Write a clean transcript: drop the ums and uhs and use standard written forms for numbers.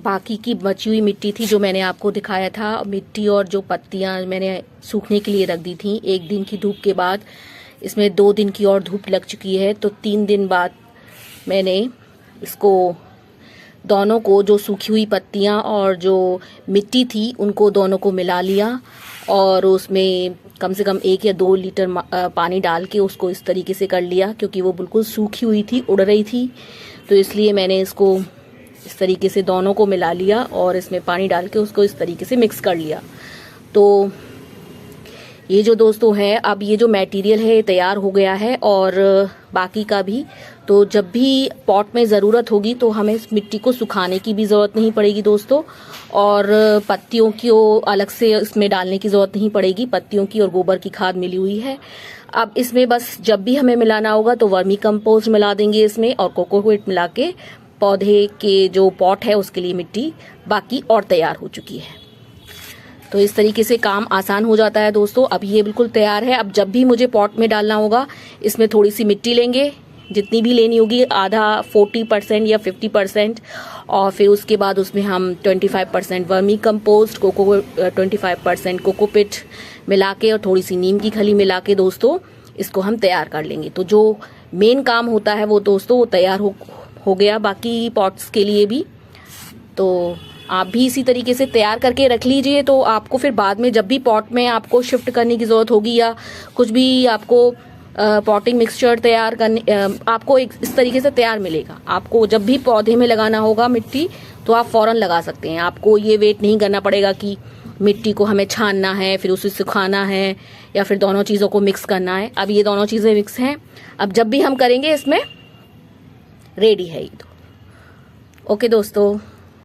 बाकी की बची हुई मिट्टी थी जो मैंने आपको दिखाया था, मिट्टी और जो पत्तियां मैंने सूखने के लिए रख दी थी 1 दिन की धूप के बाद। इसमें 2 दिन की और धूप लग चुकी है, तो 3 दिन बाद मैंने इसको दोनों को, जो सूखी हुई पत्तियां और जो मिट्टी थी, उनको दोनों को मिला लिया और उसमें कम से कम 1 या 2 लीटर पानी डाल के उसको इस तरीके से कर लिया, क्योंकि वो बिल्कुल सूखी हुई थी, उड़ रही थी। तो इसलिए मैंने इसको इस तरीके से दोनों को मिला लिया और इसमें पानी डाल के उसको इस तरीके से मिक्स कर लिया। तो ये जो दोस्तों है, अब ये जो मटेरियल है तैयार हो गया है और बाकी का भी। तो जब भी पॉट में ज़रूरत होगी तो हमें इस मिट्टी को सुखाने की भी ज़रूरत नहीं पड़ेगी दोस्तों, और पत्तियों को अलग से इसमें डालने की ज़रूरत नहीं पड़ेगी। पत्तियों की और गोबर की खाद मिली हुई है। अब इसमें बस जब भी हमें मिलाना होगा तो वर्मी कंपोस्ट मिला देंगे इसमें, और कोकोपीट मिला के पौधे के जो पॉट है उसके लिए मिट्टी बाकी और तैयार हो चुकी है। तो इस तरीके से काम आसान हो जाता है दोस्तों। अब ये बिल्कुल तैयार है। अब जब भी मुझे पॉट में डालना होगा, इसमें थोड़ी सी मिट्टी लेंगे, जितनी भी लेनी होगी, आधा 40% या 50%, और फिर उसके बाद उसमें हम 25% वर्मी कंपोस्ट, 25% कोकोपीट मिला के और थोड़ी सी नीम की खली मिला के दोस्तों इसको हम तैयार कर लेंगे। तो जो मेन काम होता है वो दोस्तों वो तैयार हो गया बाकी पॉट्स के लिए भी। तो आप भी इसी तरीके से तैयार करके रख लीजिए, तो आपको फिर बाद में जब भी पॉट में आपको शिफ्ट करने की ज़रूरत होगी या कुछ भी आपको पॉटिंग मिक्सचर तैयार करने, आपको एक इस तरीके से तैयार मिलेगा। आपको जब भी पौधे में लगाना होगा मिट्टी तो आप फ़ौरन लगा सकते हैं। आपको ये वेट नहीं करना पड़ेगा कि मिट्टी को हमें छानना है, फिर उसे सुखाना है, या फिर दोनों चीज़ों को मिक्स करना है। अब ये दोनों चीज़ें मिक्स हैं। अब जब भी हम करेंगे इसमें रेडी है ये तो। ओके दोस्तों।